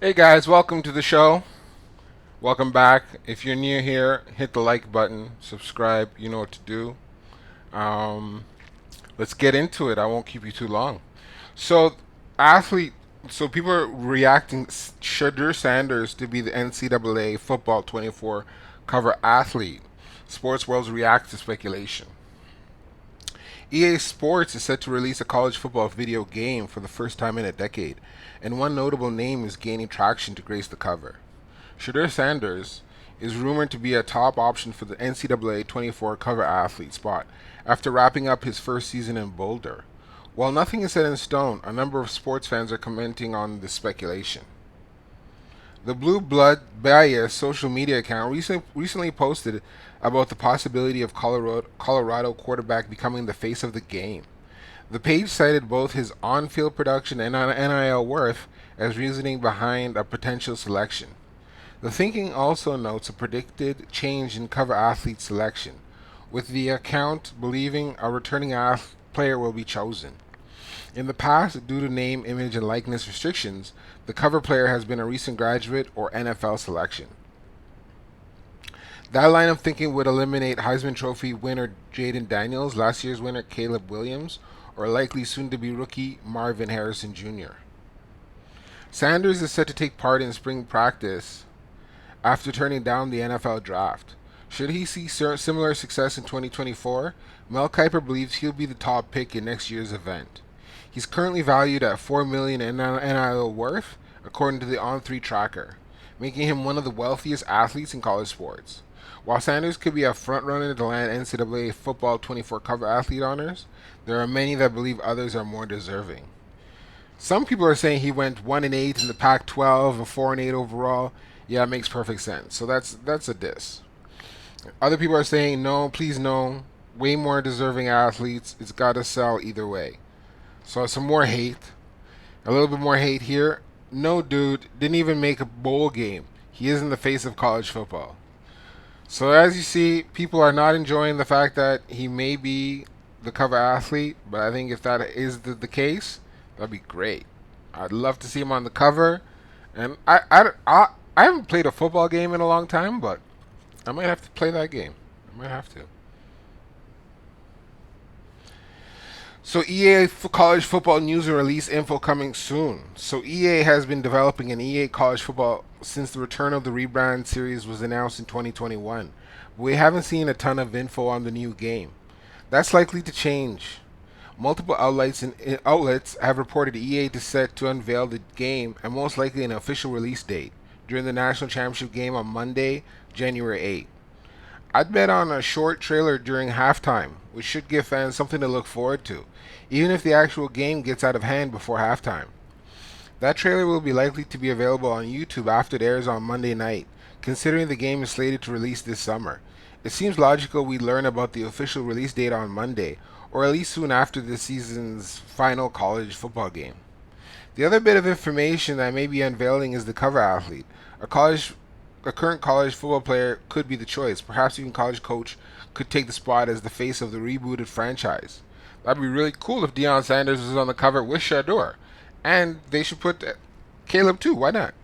Hey guys, welcome to the show. Welcome back. If you're new here, hit the like button, subscribe, you know what to do. Um, let's get into it. I won't keep you too long. So, athlete, so people are reacting. Shadur Sanders to be the NCAA Football 24 cover athlete. Sports worlds react to speculation. EA Sports is set to release a college football video game for the first time in a decade, and one notable name is gaining traction to grace the cover. Shadur Sanders is rumored to be a top option for the NCAA 24 cover athlete spot after wrapping up his first season in Boulder. While nothing is set in stone, a number of sports fans are commenting on this speculation. The Blue Blood Bias social media account recently posted about the possibility of Colorado quarterback becoming the face of the game. The page cited both his on field production and NIL worth as reasoning behind a potential selection. The thinking also notes a predicted change in cover athlete selection, with the account believing a returning player will be chosen. In the past, due to name, image, and likeness restrictions, the cover player has been a recent graduate or NFL selection. That line of thinking would eliminate Heisman Trophy winner Jaden Daniels, last year's winner Caleb Williams, or likely soon to be rookie Marvin Harrison Jr. Sanders is set to take part in spring practice after turning down the NFL draft. Should he see similar success in 2024, Mel Kiper believes he'll be the top pick in next year's event. He's currently valued at $4 million in NIL worth, according to the On3 tracker, making him one of the wealthiest athletes in college sports. While Sanders could be a frontrunner to land NCAA Football 24 cover athlete honors, there are many that believe others are more deserving. Some people are saying he went 1-8 in the Pac-12 and 4-8 overall. Yeah, it makes perfect sense. So that's a diss. Other people are saying no, please no. Way more deserving athletes. It's got to sell either way. So some more hate. A little bit more hate here. No, dude, didn't even make a bowl game. He is in the face of college football. So as you see, people are not enjoying the fact that he may be the cover athlete, but I think if that is the case, that'd be great. I'd love to see him on the cover, and I haven't played a football game in a long time, but I might have to play that game. I might have to. So EA college football news and release info coming soon. So EA has been developing an EA college football since the return of the rebrand series was announced in 2021. But we haven't seen a ton of info on the new game. That's likely to change. Multiple outlets have reported EA to set to unveil the game and most likely an official release date during the national championship game on Monday, January 8th. I'd bet on a short trailer during halftime, which should give fans something to look forward to, even if the actual game gets out of hand before halftime. That trailer will be likely to be available on YouTube after it airs on Monday night, considering the game is slated to release this summer. It seems logical we learn about the official release date on Monday, or at least soon after this season's final college football game. The other bit of information that may be unveiling is the cover athlete. A current college football player could be the choice. Perhaps even college coach could take the spot as the face of the rebooted franchise. That'd be really cool if Deion Sanders was on the cover with Shador. And they should put Caleb too. Why not?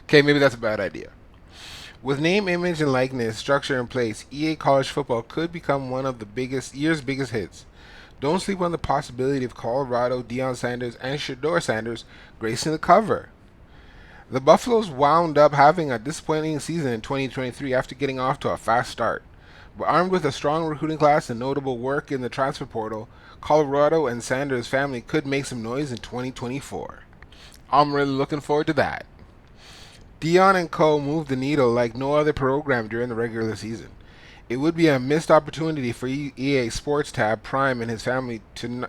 Okay, maybe that's a bad idea. With name, image, and likeness structure in place, EA College Football could become one of the year's biggest hits. Don't sleep on the possibility of Colorado, Deion Sanders, and Shador Sanders gracing the cover. The Buffaloes wound up having a disappointing season in 2023 after getting off to a fast start. But armed with a strong recruiting class and notable work in the transfer portal, Colorado and Sanders' family could make some noise in 2024. I'm really looking forward to that. Deion and Co. moved the needle like no other program during the regular season. It would be a missed opportunity for EA Sports Tab Prime and his family to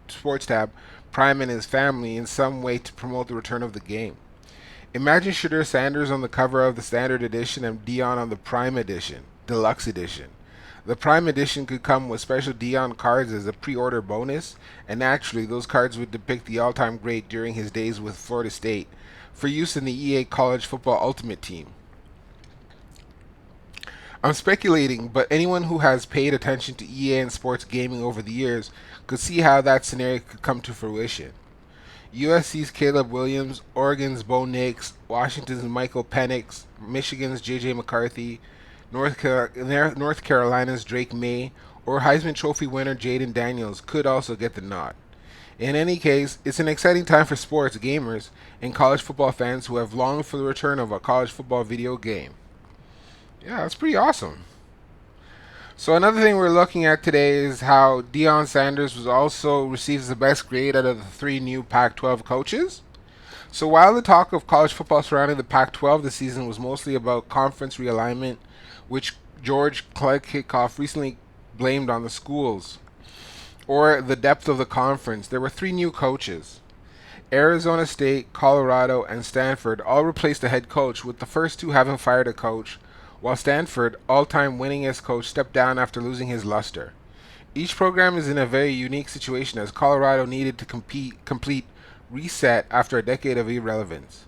Sports Tab Prime and his family in some way to promote the return of the game. Imagine Shadur Sanders on the cover of the Standard Edition and Deion on the Prime Edition, Deluxe Edition. The Prime Edition could come with special Deion cards as a pre-order bonus, and naturally those cards would depict the all-time great during his days with Florida State for use in the EA College Football Ultimate Team. I'm speculating, but anyone who has paid attention to EA and sports gaming over the years could see how that scenario could come to fruition. USC's Caleb Williams, Oregon's Bo Nix, Washington's Michael Penix, Michigan's J.J. McCarthy, North Carolina's Drake May, or Heisman Trophy winner Jaden Daniels could also get the nod. In any case, it's an exciting time for sports gamers and college football fans who have longed for the return of a college football video game. Yeah, that's pretty awesome. So another thing we're looking at today is how Deion Sanders was also receives the best grade out of the three new Pac-12 coaches. So while the talk of college football surrounding the Pac-12 this season was mostly about conference realignment, which George Kickoff recently blamed on the schools, or the depth of the conference, there were three new coaches. Arizona State, Colorado, and Stanford all replaced the head coach, with the first two having fired a coach, while Stanford, all-time winningest coach, stepped down after losing his luster. Each program is in a very unique situation as Colorado needed to complete reset after a decade of irrelevance.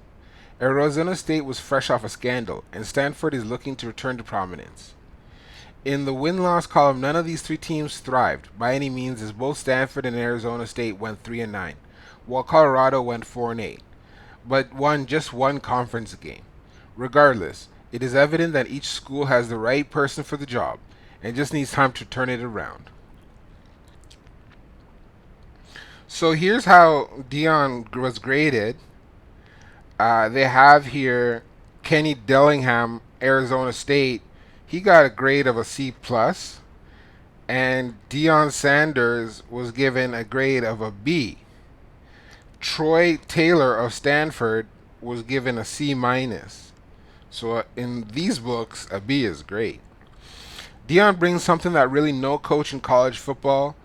Arizona State was fresh off a scandal, and Stanford is looking to return to prominence. In the win-loss column, none of these three teams thrived by any means, as both Stanford and Arizona State went 3-9, while Colorado went 4-8, but won just one conference game. Regardless, it is evident that each school has the right person for the job and just needs time to turn it around. So here's how Deion was graded. They have here Kenny Dillingham, Arizona State. He got a grade of a C plus, and Deion Sanders was given a grade of a B. Troy Taylor of Stanford was given a C minus. So in these books, a B is great. Deion brings something that really no coach in college football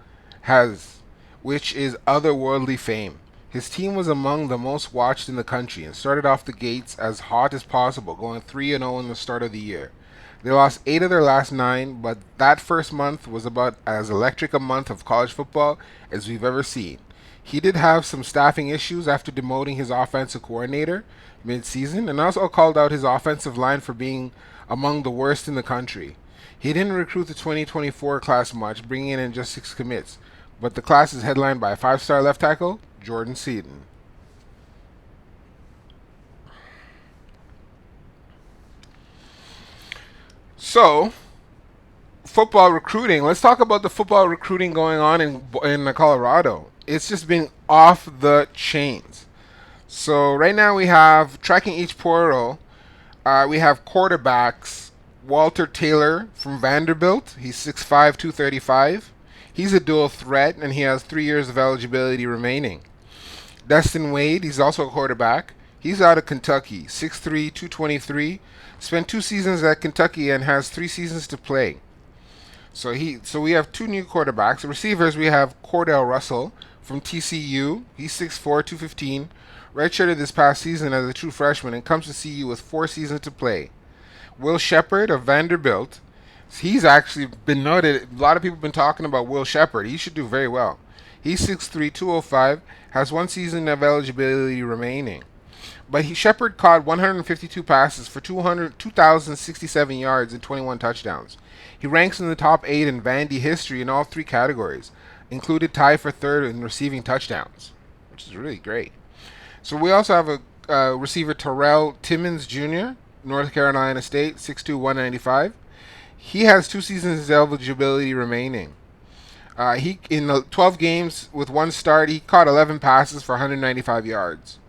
has, which is otherworldly fame. His team was among the most watched in the country and started off the gates as hot as possible, going 3-0 in the start of the year. They lost 8 of their last 9, but that first month was about as electric a month of college football as we've ever seen. He did have some staffing issues after demoting his offensive coordinator mid-season, and also called out his offensive line for being among the worst in the country. He didn't recruit the 2024 class much, bringing in just 6 commits, but the class is headlined by a 5-star left tackle, Jordan Seaton. So, football recruiting. Let's talk about the football recruiting going on in Colorado. It's just been off the chains. So right now we have tracking each portal. We have quarterbacks. Walter Taylor from Vanderbilt. He's 6'5", 235. He's a dual threat, and he has 3 years of eligibility remaining. Destin Wade, he's also a quarterback. He's out of Kentucky, 6'3", 223. Spent 2 seasons at Kentucky and has 3 seasons to play. So we have 2 new quarterbacks. The receivers, we have Cordell Russell from TCU. He's 6'4", 215. Redshirted this past season as a true freshman and comes to CU with 4 seasons to play. Will Shepard of Vanderbilt. He's actually been noted. A lot of people have been talking about Will Shepard. He should do very well. He's 6'3", 205, has 1 season of eligibility remaining. But Shepard caught 152 passes for 2,067 yards and 21 touchdowns. He ranks in the top 8 in Vandy history in all 3 categories, included tied for 3rd in receiving touchdowns, which is really great. So we also have a receiver, Terrell Timmons Jr., North Carolina State, 6'2", 195. He has 2 seasons of eligibility remaining. He in the 12 games with 1 start, he caught 11 passes for 195 yards.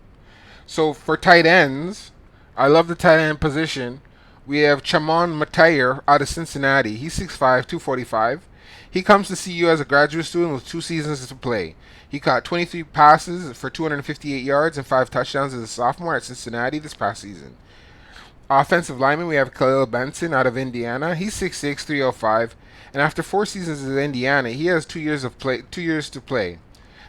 So for tight ends, I love the tight end position. We have Chamon Matayer out of Cincinnati. He's 6'5", 245. He comes to CU as a graduate student with 2 seasons to play. He caught 23 passes for 258 yards and 5 touchdowns as a sophomore at Cincinnati this past season. Offensive lineman, we have Khalil Benson out of Indiana. He's 6'6", 305, and after 4 seasons in Indiana, he has 2 years to play.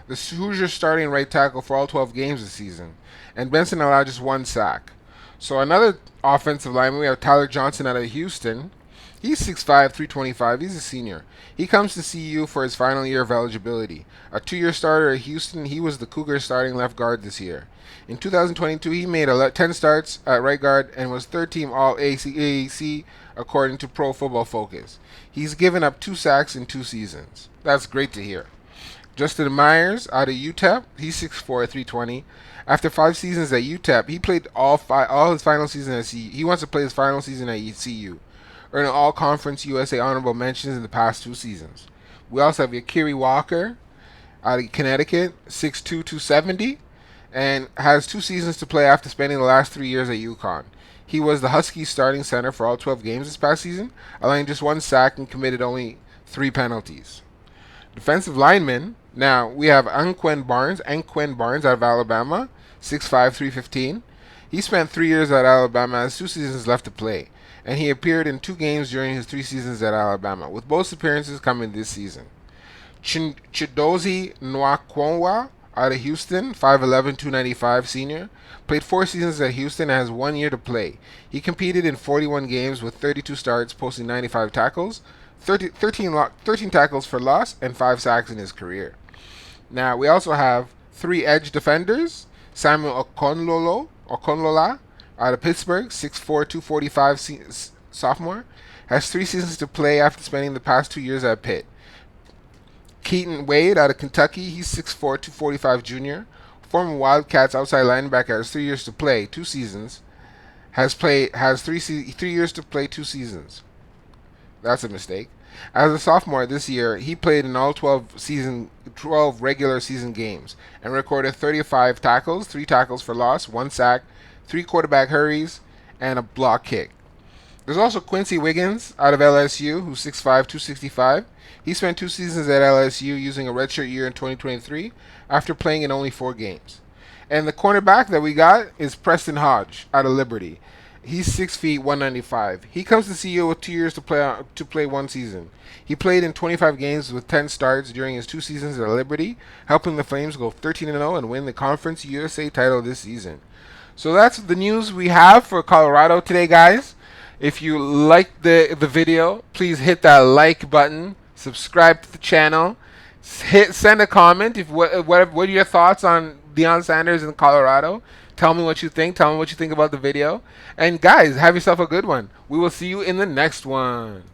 The Hoosiers starting right tackle for all 12 games this season, and Benson allowed just 1 sack. So another offensive lineman, we have Tyler Johnson out of Houston. He's 6'5", 325. He's a senior. He comes to CU for his final year of eligibility. A 2-year starter at Houston, he was the Cougars' starting left guard this year. In 2022, he made 10 starts at right guard and was 3rd-team All-AAC according to Pro Football Focus. He's given up 2 sacks in 2 seasons. That's great to hear. Justin Myers out of UTEP, he's 6'4", 320. After 5 seasons at UTEP, he played all his final season at CU. He wants to play his final season at CU, earning all Conference USA honorable mentions in the past 2 seasons. We also have Yakiri Walker out of Connecticut, 6'2", 270, and has 2 seasons to play after spending the last 3 years at UConn. He was the Huskies' starting center for all 12 games this past season, allowing just 1 sack and committed only 3 penalties. Defensive linemen. Now we have Anquan Barnes out of Alabama, 6'5", 315. He spent 3 years at Alabama, has 2 seasons left to play, and he appeared in 2 games during his 3 seasons at Alabama, with both appearances coming this season. Chidozie Nwankwo out of Houston, 5'11", 295 senior, played 4 seasons at Houston and has 1 year to play. He competed in 41 games with 32 starts, posting 95 tackles, 13 tackles for loss, and 5 sacks in his career. Now, we also have 3 edge defenders. Samuel Okonlola out of Pittsburgh, 6'4", 245 sophomore, has 3 seasons to play after spending the past 2 years at Pitt. Keaton Wade out of Kentucky, he's 6'4", 245 junior, former Wildcats outside linebacker, has 3 years to play, 2 seasons, has 3 years to play 2 seasons. That's a mistake. As a sophomore this year, he played in all 12 regular season games and recorded 35 tackles, 3 tackles for loss, 1 sack, 3 quarterback hurries, and a block kick. There's also Quincy Wiggins out of LSU, who's 6'5", 265. He spent 2 seasons at LSU using a redshirt year in 2023 after playing in only 4 games. And the cornerback that we got is Preston Hodge out of Liberty. He's 6 feet 195. He comes to CU with 2 years to play 1 season. He played in 25 games with 10 starts during his 2 seasons at Liberty, helping the Flames go 13-0 and win the Conference USA title this season. So that's the news we have for Colorado today, guys. If you liked the video, please hit that like button, subscribe to the channel, send a comment. What are your thoughts on Deion Sanders in Colorado? Tell me what you think. Tell me what you think about the video. And guys, have yourself a good one. We will see you in the next one.